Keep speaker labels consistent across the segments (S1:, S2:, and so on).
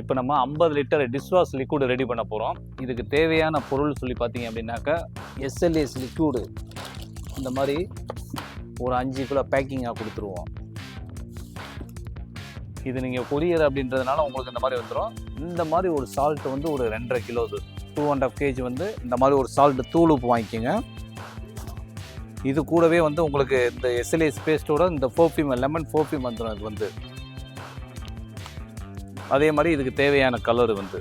S1: இப்போ நம்ம 50 litre dishwash liquid ready பண்ண போகிறோம். இதுக்கு தேவையான பொருள் சொல்லி பார்த்தீங்க அப்படின்னாக்கா எஸ்எல்எஸ் லிக்விடு இந்த மாதிரி ஒரு 5 கிலோ பேக்கிங்காக கொடுத்துருவோம். இது நீங்கள் கொரியர் அப்படின்றதுனால உங்களுக்கு இந்த மாதிரி வந்துடும். இந்த மாதிரி ஒரு சால்ட் வந்து ஒரு 2.5 கிலோ 2.5 kg வந்து இந்த மாதிரி ஒரு சால்ட் தூள் உப்பு வாங்கிக்கோங்க. இது கூடவே வந்து உங்களுக்கு இந்த எஸ்எல்எஸ் பேஸ்ட்டோட இந்த பர்ஃப்யூம் லெமன் பர்ஃப்யூம் வந்துடும். இது வந்து அதே மாதிரி இதுக்கு தேவையான கலர் வந்து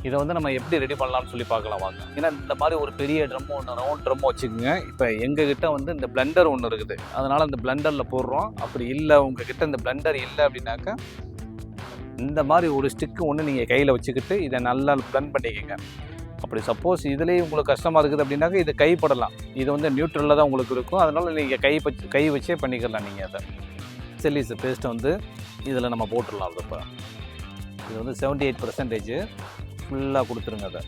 S1: இதை வந்து நம்ம எப்படி ரெடி பண்ணலாம்னு சொல்லி பார்க்கலாம் வாங்க. ஏன்னா இந்த மாதிரி ஒரு பெரிய ட்ரம்மு ஒன்று ரவுண்ட் ட்ரம்மு வச்சுக்கோங்க. இப்போ எங்ககிட்ட வந்து இந்த பிளெண்டர் ஒன்று இருக்குது, அதனால் இந்த பிளெண்டரில் போடுறோம். அப்படி இல்லை உங்ககிட்ட இந்த பிளெண்டர் இல்லை அப்படின்னாக்கா இந்த மாதிரி ஒரு ஸ்டிக்கு ஒன்று நீங்கள் கையில் வச்சுக்கிட்டு இதை நல்லா பிளெண்ட் பண்ணிக்கோங்க. அப்படி சப்போஸ் இதுலேயே உங்களுக்கு கஷ்டமாக இருக்குது அப்படின்னாக்கா இது கைப்படலாம். இது வந்து நியூட்ரலில் தான் உங்களுக்கு இருக்கும், அதனால் நீங்கள் கை வச்சே பண்ணிக்கலாம். நீங்கள் அதை எஸ்எல்எஸ் பேஸ்ட்டை வந்து இதில் நம்ம போட்டுடலாம். இப்போ இது வந்து 78% ஃபுல்லாக கொடுத்துருங்க. அதை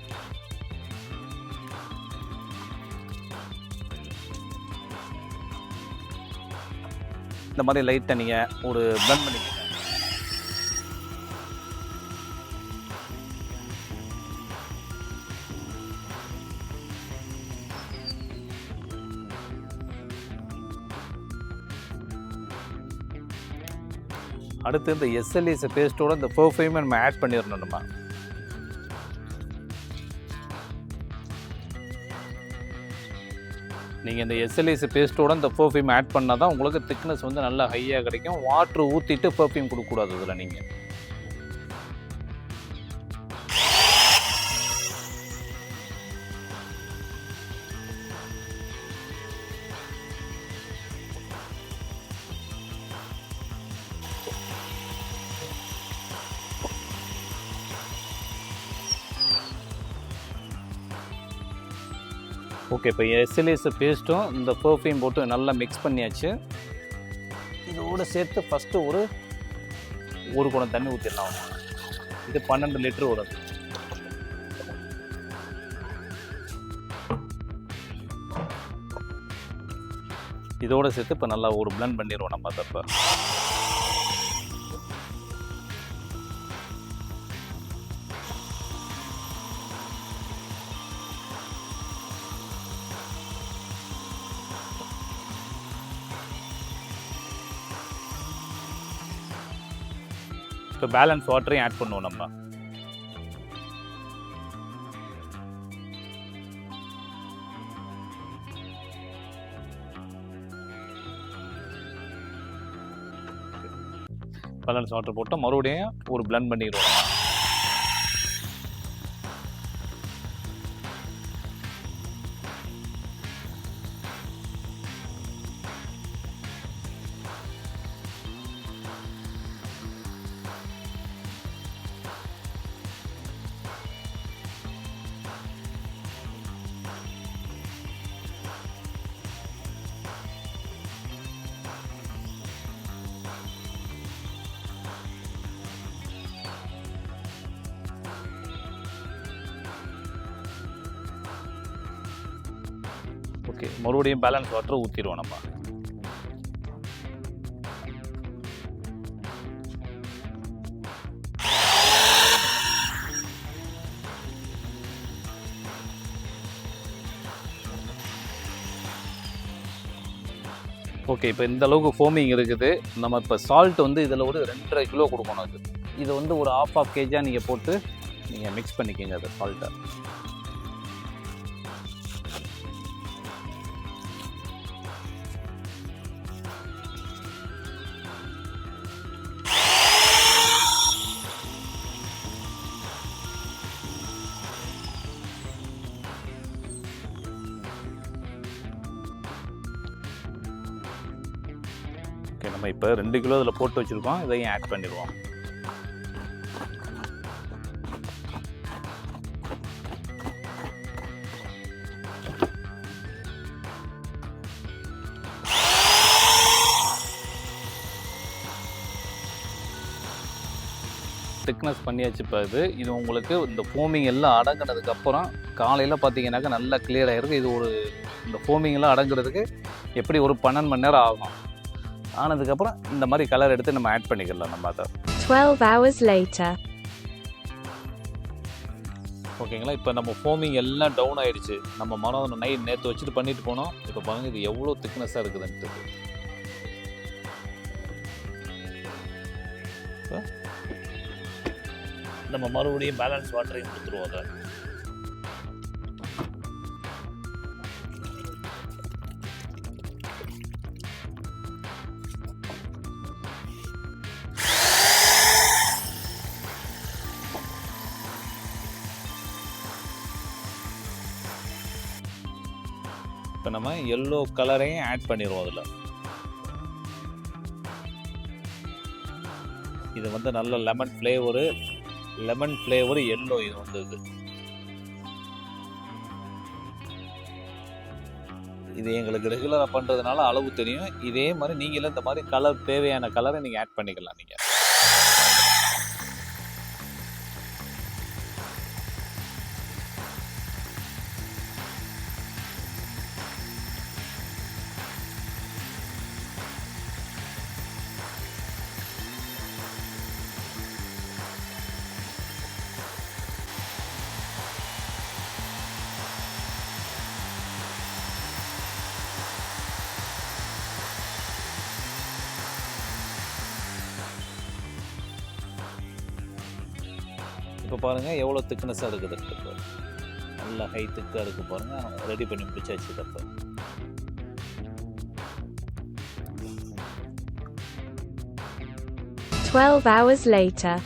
S1: இந்த மாதிரி லைட்டாக நீங்கள் ஒரு பிளெண்ட் பண்ணிக்கோங்க. அடுத்து இந்த எஸ்எல்எஸ் பேஸ்ட்டோட இந்த பர்ஃப்யூமை நம்ம ஆட் பண்ணிடணும். நம்ம நீங்கள் இந்த எஸ்எல்எஸ் பேஸ்ட்டோட இந்த பர்ஃப்யூம் ஆட் பண்ணால் தான் உங்களுக்கு திக்னஸ் வந்து நல்லா ஹையாக கிடைக்கும். வாட்ரு ஊற்றிட்டு பர்ஃப்யூம் கொடுக்கக்கூடாது இதில். நீங்கள் ஓகே, இப்போ எஸ்எல்எஸ் பேஸ்ட்டும் இந்த பர்ஃப்யூம் போட்டு நல்லா மிக்ஸ் பண்ணியாச்சு. இதோடு சேர்த்து ஃபஸ்ட்டு ஒரு குடம் தண்ணி ஊற்றிடலாம். இது 12 லிட்டர் வரும். இதோடு சேர்த்து இப்போ நல்லா ஒரு பிளெண்ட் பண்ணிடுவோம் நம்ம. தப்ப இப்போ பேலன்ஸ் வாட்டரையும் ஆட் பண்ணுவோம் நம்ம. பேலன்ஸ் வாட்டர் போட்டு மறுபடியும் ஒரு பிளெண்ட் பண்ணிடுவோம். ஓகே, மறுபடியும் பேலன்ஸ் வாட்டர் ஊற்றிடுவோம் நம்ம. ஓகே, இப்போ இந்த அளவுக்கு ஃபோமிங் இருக்குது. நம்ம இப்போ சால்ட் வந்து இதில் ஒரு 2.5 கிலோ கொடுக்கணும். அது இது வந்து ஒரு half kg நீங்கள் போட்டு நீங்கள் மிக்ஸ் பண்ணிக்கோங்க அது சால்ட்டை. ஓகே, நம்ம இப்போ 2 கிலோ இதில் போட்டு வச்சுருக்கோம். இதையும் ஆட் பண்ணிடுவோம். திக்னஸ் பண்ணியாச்சு. இப்போ இது உங்களுக்கு இந்த ஃபோமிங் எல்லாம் அடங்கினதுக்கப்புறம் காலையில் பார்த்தீங்கன்னாக்கா நல்லா கிளியர் ஆகிருக்கு. இது இந்த ஃபோமிங் எல்லாம் அடங்குறதுக்கு எப்படி ஒரு 12 மணி நேரம் ஆகும். ஆனதுக்கப்புறம் இந்த மாதிரி கலர் எடுத்து நம்ம ஆட் பண்ணிக்கலாம் நம்ம அதை.
S2: 12 hours later.
S1: ஓகேங்களா, இப்போ நம்ம ஃபோமிங் எல்லாம் டவுன் ஆயிடுச்சு. நம்ம மனம் நேற்று வச்சுட்டு பண்ணிட்டு போனோம். இப்போ பாருங்க இது எவ்வளோ திக்னஸாக இருக்குதுன்ட்டு.
S3: நம்ம மறுபடியும் பேலன்ஸ் வாட்டரையும் கொடுத்துருவோம் அதை.
S1: இப்போ நம்ம எல்லோ கலரையும் ஆட் பண்ணிடுவோம் அதில். இது வந்து நல்ல லெமன் ஃப்ளேவரு எல்லோ இது வந்து இது எங்களுக்கு ரெகுலராக பண்ணுறதுனால அளவு தெரியும். இதே மாதிரி நீங்களும் இந்த மாதிரி கலர் தேவையான கலரை நீங்கள் ஆட் பண்ணிக்கலாம். நீங்கள் இப்போ பாருங்கள் எவ்வளோ திக்னஸாக இருக்குது. நல்லா ஹை திக்காக இருக்குது பாருங்கள். ரெடி பண்ணி முடிச்சாச்சு. தப்பு
S2: 12 hours later.